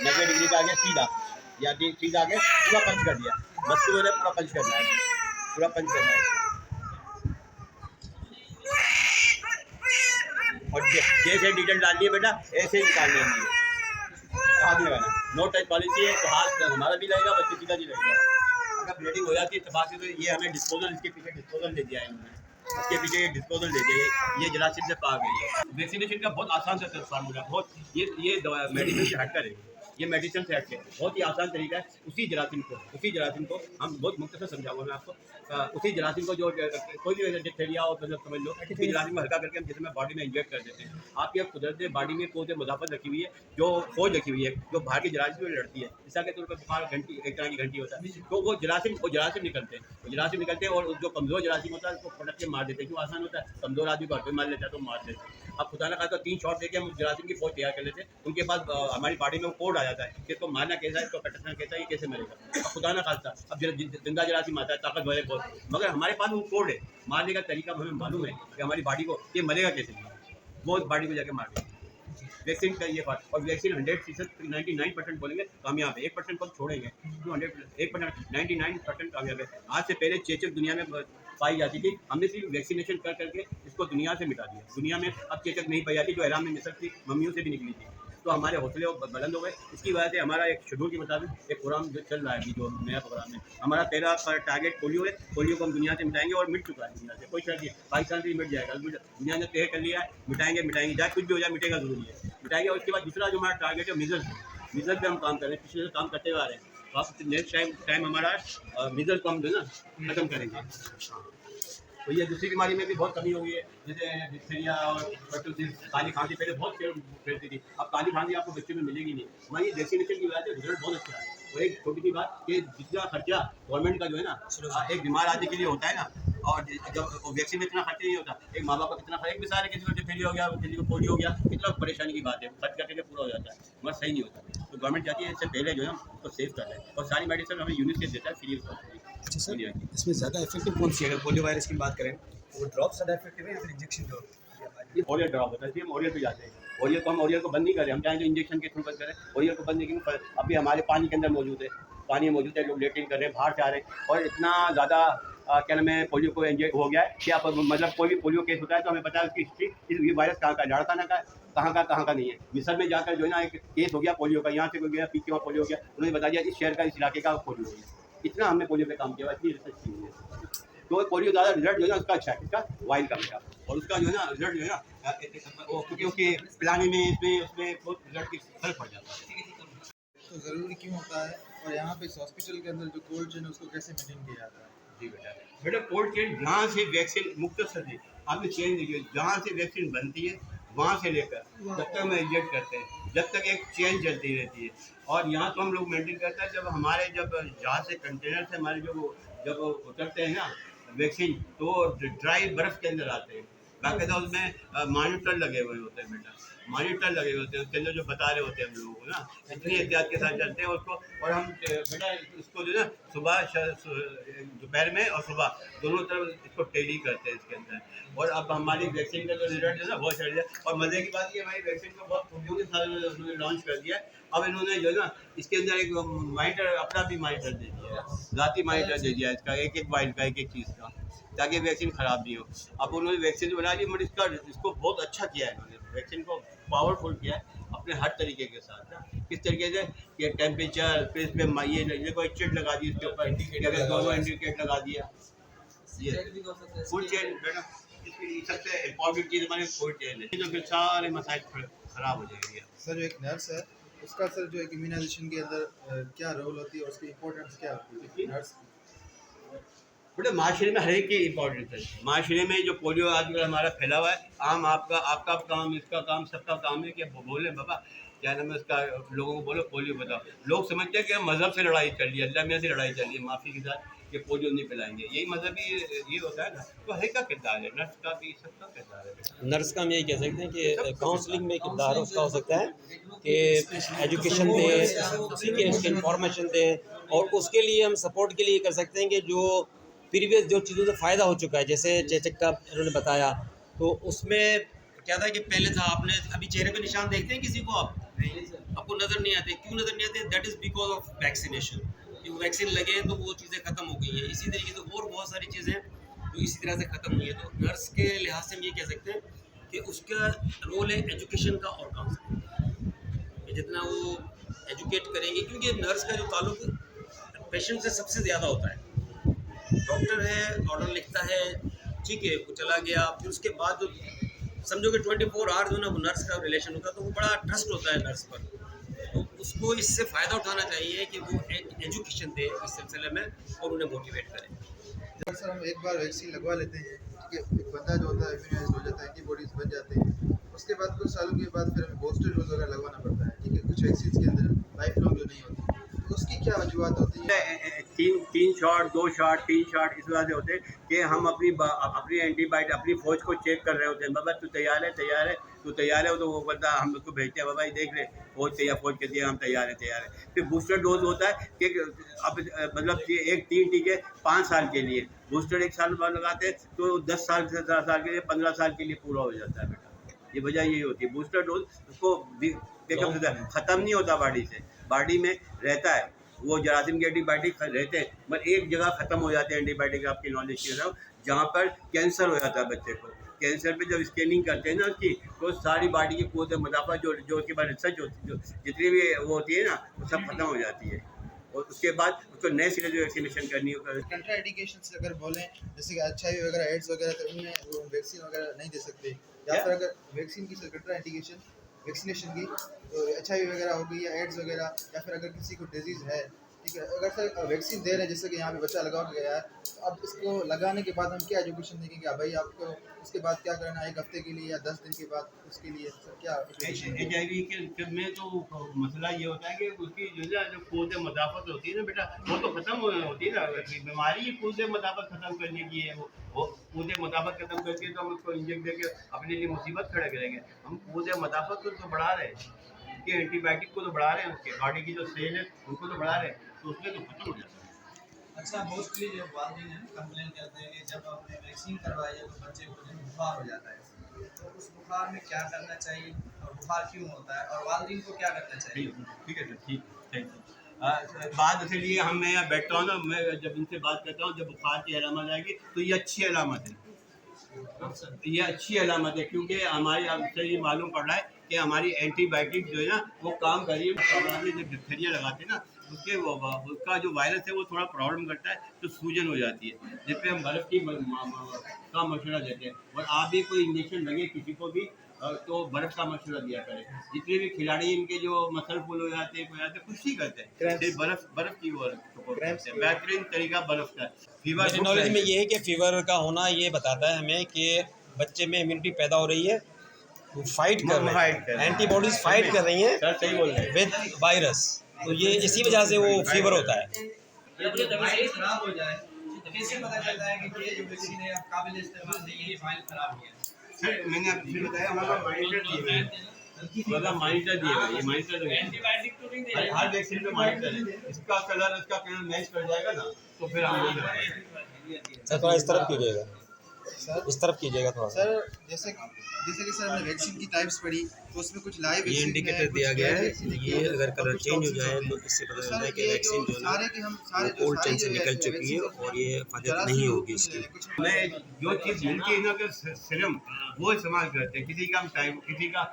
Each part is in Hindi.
90 डिग्री का आगे सीधा या सीधा आगे पूरा पंच कर दिया। बस की वजह पूरा पंच करना है, पूरा पंच करना है। और जैसे डिटेल डालनी है बेटा ऐसे ही निकालनी है, हाथ नहीं लगाना। नो टच पॉलिसी है तो हाथ हमारा भी लगेगा, बच्चे सीधा नहीं लगेगा। अगर ब्लीडिंग हो जाती है इत्तेफाक से तो ये हमें डिस्पोजल, इसके पीछे डिस्पोजल दे दिया है इन्होंने, इसके पीछे डिस्पोजल दे दिया है। ये जरासीम से पाक है। वैक्सीनेशन का बहुत आसान सा फार्मूला, बहुत ये मेडिसिन से हटकर है, ये मेडिसिन से हटके बहुत ही आसान तरीका है। उसी जरासीम को हम बहुत मुख्तसर समझाऊंगा मैं आपको। उसी जरासीम को जो कोई भी डिप्थीरिया हो मतलब समझ लो, उसी जरासीम को हल्का करके हम जिसमें बॉडी में इंजेक्ट कर देते हैं। आपकी अब कुदरत बॉडी में कोई मुदाफत रखी हुई है, जो फौज रखी हुई है, जो बाहर की जरासीम में लड़ती है। जिसका के तौर पर बुखार घंटी एक तरह की घंटी होता है, तो वो जरासीम निकलते हैं और जो कमज़ोर जरासीम होता है उसको पटक के मार देते हैं। क्यों आसान होता है, कमज़ोर आदमी को हाथ मार लेता है तो मार देते हैं। अब खुदा ना खासा 3 शॉट देके हम जरासीम की फौज तैयार कर लेते हैं। उनके पास हमारी बॉडी में वो कोड आ जाता है कि इसको मारना कैसा है, इसको कटना कैसा है, ये कैसे मरेगा। अब खुदा ना खासा अब जिंदा जरासीम आता है ताकतवर है बहुत, मगर हमारे पास वो कोड है, मारने का तरीका हमें मालूम है कि हमारी बॉडी को ये मरेगा कैसे, वो बॉडी को जाके मार देगा। वैक्सीन का ये बात, और वैक्सीन 100% 99% बोलेंगे कामयाब है, 1% को छोड़ेंगे तो 100% 99% कामयाब है। आज से पहले चेचक दुनिया में पाई जाती थी, हमने सिर्फ वैक्सीनेशन कर करके इसको दुनिया से मिटा दिया। दुनिया में अब चेचक नहीं पाई जाती, जो हैरान में मिस्र की मम्मियों से भी निकली थी। तो हमारे हौसले बुलंद हो गए। इसकी वजह से हमारा एक शेड्यूल के मुताबिक एक प्रोग्राम जो चल रहा है अभी, जो नया प्रोग्राम है हमारा, पहला टारगेट पोलियो है। पोलियो को हम दुनिया से मिटाएंगे और मिट चुका है दुनिया से, कोई शक नहीं। पाकिस्तान से भी मिट जाएगा, दुनिया ने तय कर लिया है मिटाएंगे चाहे कुछ भी हो जाए, मिटेगा जरूरी है, मिटाएंगे। और उसके बाद दूसरा जो हमारा टारगेट है मिजल पे हम काम कर रहे हैं, पिछले काम करते हुए आ रहे हैं। तो आप नेक्स्ट टाइम हमारा मिजल को हम जो है ना खत्म करेंगे। तो ये दूसरी बीमारी में भी बहुत कमी हो गई है, जैसे डिप्थीरिया और काली खांसी। पहले बहुत फैलती थी, अब काली खांसी आपको बच्चों में मिलेगी नहीं। हमारी वैक्सीनेशन की वजह से रिजल्ट बहुत अच्छा है। और एक छोटी सी बात कि जितना खर्चा गवर्नमेंट का जो है ना एक बीमार आदमी के लिए होता है ना, और जब वैक्सीन में इतना खर्चा नहीं होता, एक माँ बाप का कितना खर्च, एक मिसाल है किसी को डिप्थीरिया हो गया, किसी को पोलियो हो गया, कितना परेशानी की बात है, खर्च करके पूरा हो जाता है, मगर सही नहीं होता। तो गवर्नमेंट चाहती है इससे पहले जो है उसको सेव कर रहे हैं, और सारी मेडिसिन हमें यूनिसेफ देता है फ्री ऑफ। अच्छा सर, इसमें ज़्यादा इफेक्टिव कौन सी है? अगर पोलियो वायरस की बात करें वो ड्रॉप ज़्यादा इफेक्टिव है या फिर इंजेक्शन जो ये ओरियल ड्रॉप होता है, हम ओरियल पे जाते हैं। ओरियल को हम ओरियल को बंद नहीं करें, हम चाहें तो इंजेक्शन के थ्रू बंद करें, ओरियल को बंद नहीं करें। अभी हमारे पानी के अंदर मौजूद है, पानी मौजूद है, लोग लेटिंग कर रहे हैं, बाहर से आ रहे हैं, और इतना ज़्यादा क्या नाम है पोलियो को इंजेक्ट हो गया है कि आप मतलब कोई भी पोलियो केस होता है तो हमें पता है उसकी हिस्ट्री, ये वायरस कहाँ का, लड़काना का कहाँ का नहीं है। मिस्र में जाकर जो है ना एक केस हो गया पोलियो का, यहाँ से कोई गया पीके और पोलियो हो गया, उन्होंने बता दिया इस शहर का, इस इलाके का पोलियो हो गया। इतना हमने पोलियो पे काम किया, इतनी रिसर्च की है। तो पोलियो ज़्यादा रिजल्ट जो है ना उसका अच्छा है, इसका वाइल्ड का बेटा, और उसका जो है ना रिजल्ट जो है ना क्योंकि उसके पिलाने में इसमें उसमें बहुत रिजल्ट की फर्क पड़ जाता है। तो ज़रूरी क्यों होता है, और यहाँ पे इस हॉस्पिटल के अंदर जो कोल्ड चेन है उसको कैसे मेंटेन किया जाता है? जी बेटा कोल्ड चेन जहाँ से वैक्सीन मुख्तसर है, आपने चेन देखिए, जहाँ से वैक्सीन बनती है वहाँ से लेकर जब तक हम इंजेक्ट करते हैं, जब तक एक चेन चलती रहती है। और यहाँ तो हम लोग मेंटेन करते हैं, जब जहाँ से कंटेनर से हमारे जब उतरते हैं ना वैक्सीन, तो ड्राई बर्फ़ के अंदर आते हैं, बाकायदा उसमें मॉनिटर लगे हुए होते हैं बेटा, मॉनिटर लगे हुए होते हैं, उसके अंदर जो बता रहे होते हैं हम लोगों को ना, इतनी एहतियात के साथ चलते हैं उसको। और हम बेटा इसको जो है ना सुबह दोपहर में और सुबह दोनों तरफ इसको टेली करते हैं इसके अंदर। और अब हमारी वैक्सीन का जो रिजल्ट है ना बहुत चढ़ गया। और मज़े की बात ये हमारी वैक्सीन को बहुत खूबियों के साथ उन्होंने लॉन्च कर दिया है। अब इन्होंने जो है ना इसके अंदर एक मॉनिटर, अपना भी मॉनिटर दे दिया है, ज़ाती मॉनिटर दे दिया है इसका, एक वाइल्ड का एक चीज़ का, ताकि वैक्सीन ख़राब नहीं हो। अब उन्होंने वैक्सीन बना ली, मगर इसको बहुत अच्छा किया है इन्होंने, वैक्सीन को पावरफुल किया है अपने हर तरीके के साथ ना। किस तरीके से कि टेम्परेचर, फिर इस पर ये कोई चिट लगा दी इसके ऊपर, दोनों इंडिकेट लगा दिया, ये फुल चेन बेटा। इसकी सबसे इम्पोर्टेंट चीज़ हमारे फुल चेन है, तो फिर सारे मसाइल ख़राब हो जाएंगे। सर जो एक नर्स है उसका सर जो एक इम्यूनाइजेशन के अंदर क्या रोल होती है और उसकी इम्पोर्टेंस क्या होती है नर्स? बेटा माशरे में हर एक की इम्पोर्टेंस है। माशरे में जो पोलियो आजकल हमारा फैला हुआ है, आपका काम, इसका काम, सबका काम है कि बोले बाबा क्या नाम है उसका, लोगों को बोलो पोलियो बताओ। लोग समझते हैं कि मज़हब से लड़ाई चल रही है, अल्लाह मियाँ से लड़ाई चल रही है, माफ़ी के साथ, कि पोलियो नहीं पिलाएंगे, यही मजहबी ये होता है ना। तो हर एक का किरदार है, नर्स का भी, सबका किरदार है। नर्स का हम यही कह सकते हैं कि काउंसलिंग में किरदार उसका हो सकता है कि एजुकेशन दें, ठीक है, उसकी इंफॉर्मेशन दें, और उसके लिए हम सपोर्ट के लिए कर सकते हैं कि जो प्रीवियस जो चीज़ों से फ़ायदा हो चुका है, जैसे चेचक का इन्होंने बताया, तो उसमें क्या था कि पहले था, आपने अभी चेहरे पे निशान देखते हैं किसी को आप, आपको नज़र नहीं आते, क्यों नज़र नहीं आते? That is because of vaccination. कि वैक्सीन लगे तो वो चीज़ें ख़त्म हो गई हैं। इसी तरीके से और बहुत सारी चीज़ें जो इसी तरह से ख़त्म हुई है। तो नर्स के लिहाज से हम ये कह सकते हैं कि उसका रोल है एजुकेशन का और काउंसलिंग, कि जितना वो एजुकेट करेंगे, क्योंकि नर्स का जो ताल्लुक पेशेंट से सबसे ज़्यादा होता है। डॉक्टर है, ऑर्डर लिखता है, ठीक है, वो चला गया, फिर उसके बाद जो समझो कि 24 आवर जो ना वो नर्स का रिलेशन होता है, तो वो बड़ा ट्रस्ट होता है नर्स पर। तो उसको इससे फ़ायदा उठाना चाहिए कि वो एजुकेशन दे इस सिलसिले में और उन्हें मोटिवेट करें। जब सर हम एक बार वैक्सीन लगवा लेते हैं, ठीक है, एक बंदा जो होता है इम्यूनाइज हो जाता है, एंटीबॉडीज बन जाते हैं, उसके बाद कुछ सालों के बाद फिर हमें बूस्टर डोज वगैरह लगवाना पड़ता है, ठीक है, कुछ वैक्सीन के अंदर लाइफ लॉन्ग जो नहीं होती, तो उसकी क्या वजूहत होती है? तीन शॉट, 2 शॉट, 3 शॉट इस वजह से होते हैं कि हम अपनी एंटीबायोटिक अपनी फौज को चेक कर रहे होते हैं। बाबा तू तैयार है, तू तैयार है, तो वो बंदा हम उसको भेजते हैं, बाबा ये देख ले फौज तैयार, फौज कहती है हम तैयार है। फिर बूस्टर डोज होता है कि अब मतलब कि एक 3 टीके 5 साल के लिए, बूस्टर 1 साल बाद लगाते हैं तो 10 साल से 17 साल के लिए, 15 साल के लिए पूरा हो जाता है बेटा। ये वजह यही होती है। बूस्टर डोज उसको बेकअप देता है, ख़त्म नहीं होता बॉडी से, बॉडी में रहता है। वो जरासीम के एंटीबायोटिक रहते हैं, मगर एक जगह ख़त्म हो जाते हैं एंटीबायोटिक, आपकी नॉलेज के साथ, जहाँ पर कैंसर हो जाता है बच्चे को। कैंसर पे जब स्कैनिंग करते हैं ना उसकी, तो सारी बॉडी की कुव्वत मुदाफ़ा जो उसके बाद रिसर्च होती है, जो जितनी भी वो होती है ना, वो सब खत्म हो जाती है। और उसके बाद उसको नए सिरे जो वैक्सीनेशन करनी हो। कंट्रा इंडिकेशंस अगर बोलें, जैसे कि HIV वगैरह, एड्स वगैरह, तो उनमें वो वैक्सीन वगैरह नहीं दे सकते, या फिर अगर वैक्सीन की कंट्रा इंडिकेशन वैक्सीनेशन की, तो HIV वगैरह हो गई या एड्स वगैरह, या फिर अगर किसी को डिजीज़ है, ठीक है, अगर सर वैक्सीन दे रहे हैं, जैसे कि यहाँ पे बच्चा लगा के गया है, तो अब इसको लगाने के बाद हम क्या एजुकेशन देंगे कि भाई आपको उसके बाद क्या करना है, 1 हफ्ते के लिए या 10 दिन के बाद, उसके लिए सर क्या education देंगे? HIV के में तो मसला ये होता है कि उसकी जो है जो कूद मदाफ़त होती है ना बेटा, वो तो ख़त्म होती है ना। बीमारी ही कूद मदाफ़त ख़त्म करने की है। वो कूद मदाफ़त ख़त्म करके तो हम उसको इंजेक्ट देके अपने लिए मुसीबत खड़ा करेंगे। हम कूद मदाफ़त को तो बढ़ा रहे हैं, उसके एंटीबायोटिक को तो बढ़ा रहे हैं, उसके बॉडी की जो सेल है उनको तो बढ़ा रहे हैं, तो उसमें तो खत्म हो जाता है। अच्छा, मोस्टली जो वालिदैन हैं कंप्लेन करते हैं कि जब आपने वैक्सीन करवाई है तो बच्चे को जो बुखार हो जाता है, तो उस बुखार में क्या करना चाहिए और बुखार क्यों होता है और वालिदैन को क्या करना चाहिए? ठीक है सर, ठीक, थैंक यू। बात इसलिए हम मैं यहाँ बैठता हूँ ना, मैं जब इनसे बात करता हूँ, जब बुखार की अलामत आएगी तो ये अच्छी अलामत है, ये अच्छी अलामत है, क्योंकि हमारी आपसे ये मालूम पड़ रहा है कि हमारी एंटीबायोटिक जो है ना वो काम कर रही है। जब डिप्थेरिया लगाते हैं ना, उसके उसका जो वायरस है वो थोड़ा प्रॉब्लम करता है, तो सूजन हो जाती है, जिस पे हम बर्फ़ की का मशवरा देते हैं। और आप भी कोई इंजेक्शन लगे किसी को भी तो बर्फ़ का मशवरा दिया करें। जितने भी खिलाड़ी इनके जो मसल फुल हो जाते हैं कुछ नहीं करते हैं, सिर्फ बर्फ़ की वो करते हैं। बेहतरीन तरीका बर्फ़ का। फीवर मेरी नॉलेज में ये है कि फीवर का होना ये बताता है हमें कि बच्चे में इम्यूनिटी पैदा हो रही है, वो फाइट कर रहे हैं, एंटीबॉडीज फाइट कर रही हैं सर सही बोल रहे हैं। विद वायरस, तो ये इसी वजह से वो फीवर होता है। जब फाइल खराब हो जाए तो कैसे पता चलता है कि ये जो वैक्सीन है अब काबिल इस्तेमाल नहीं है, ये फाइल खराब हो गया? सर मैंने आपको फिर बताया, हमारा मॉनिटर दिए हुए हैं, मतलब मॉनिटर दिए हुए हैं, ये मॉनिटर है, हर वैक्सीन पे मॉनिटर है, इसका कलर मैच कर जाएगा ना, तो फिर हम नहीं कराएंगे। सर थोड़ा इस तरफ कीजिएगा, सर इस तरफ कीजिएगा थोड़ा। सर जैसे कि सर हमने वैक्सीन की टाइप्स पढ़ी, तो उसमें कुछ लाइव ये इंडिकेटर दिया गया है, ये अगर कलर चेंज हो जाए तो इससे पता चलता है कि वैक्सीन जो है ना वो कोल्ड चेन से निकल चुकी है और ये हिफाजत नहीं होगी इसकी। मैं जो चीज़ मिलती है ना कि सिरम वो इस्तेमाल करते हैं, किसी का टाइम, किसी का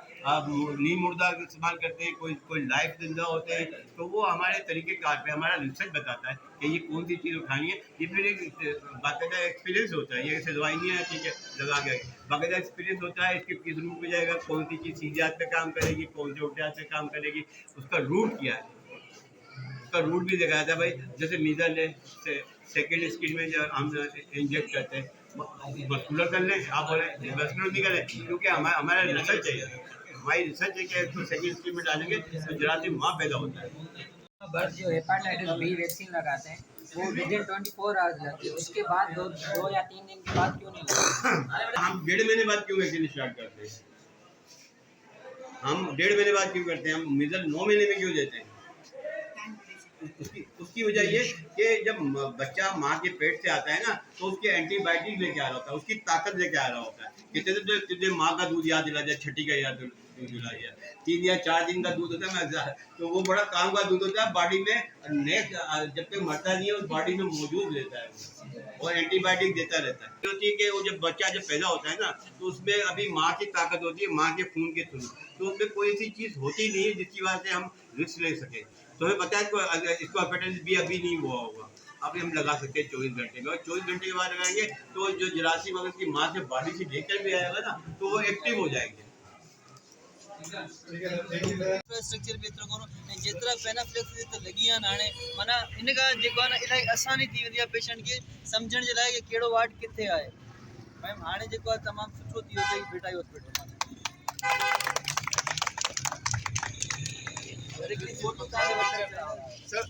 नीम मुर्दा इस्तेमाल करते हैं, कोई लाइफ जिंदा होते हैं, तो वो हमारे तरीके कार पे हमारा रिसर्च बताता है कि ये कौन सी चीज़ उठानी है। ये फिर एक बाकायदा एक्सपीरियंस होता है, ये ऐसे दवाई नहीं है ठीक है लगा गया, बाकायदा एक्सपीरियंस होता है इसके किस रूट पे जाएगा, कौन सी चीज़ सीधी हाथ पे काम करेगी, कौन से उल्टे हाथ पे काम करेगी, उसका रूट क्या है, उसका रूट भी दिखाया था भाई। जैसे मीजल है, सेकेंड स्किन में जब हम इंजेक्ट करते हैं, मस्कुलर कर लें, आप बोले मस्कुलर नहीं करें, क्योंकि हमारा रिसर्च है, हमारी रिसर्च है कि सेकेंड स्किन में डालेंगे तो जरासीम वहाँ पैदा होता है। बट जो हेपेटाइटिस बी वैक्सीन लगाते हैं वो विद इन 24 आवर्स लगती है, उसके बाद दो या 3 दिन के बाद क्यों नहीं लगती? हम 1.5 महीने बाद क्यों वैक्सीन स्टार्ट करते हैं? हम 1.5 महीने बाद क्यों करते हैं? हम मिजल 9 महीने में क्यों देते हैं? उसकी वजह ये कि जब बच्चा माँ के पेट से आता है ना, तो उसके एंटीबायोटिक लेके आ रहा होता है, उसकी ताकत लेके आ रहा होता है। कितने दिन तुझे माँ का दूध याद दिला दिया, छठी का याद दूध दिला दिया, 3 या 4 दिन का दूध होता है, तो वो बड़ा काम का दूध होता है, बॉडी में नेक्स्ट जब तक मरता नहीं है उस बॉडी में मौजूद रहता है और एंटीबायोटिक देता रहता है। होती है कि वो जब बच्चा जब पैदा होता है ना, तो उसमें अभी माँ की ताकत होती है, माँ के खून के थ्रू, तो उसमें कोई ऐसी चीज़ होती नहीं है जिसकी वजह से हम रिस्क ले सकें। तो हमें पता है इसको हेपेटाइटिस बी अभी नहीं हुआ होगा, अभी हम लगा सकते हैं 24 घंटे में, और 24 घंटे के बाद लगाएंगे तो जो जरासीम अगर उसकी माँ से बॉडी से लेकर भी आएगा ना, तो वो एक्टिव हो जाएंगे। इंफ्रास्ट्रक्चर भी एतिरो कोन जेतिरा पेनाफ्लेक्स त लॻी आहिनि हाणे, माना इन खां जेको आहे न इलाही आसानी थी वेंदी आहे पेशेंट खे सम्झण जे लाइ कि कहिड़ो वार्ड किथे आहे। मैम हाणे जेको आहे तमामु सुठो थी वियो अथई भेटाई हॉस्पिटल में। सर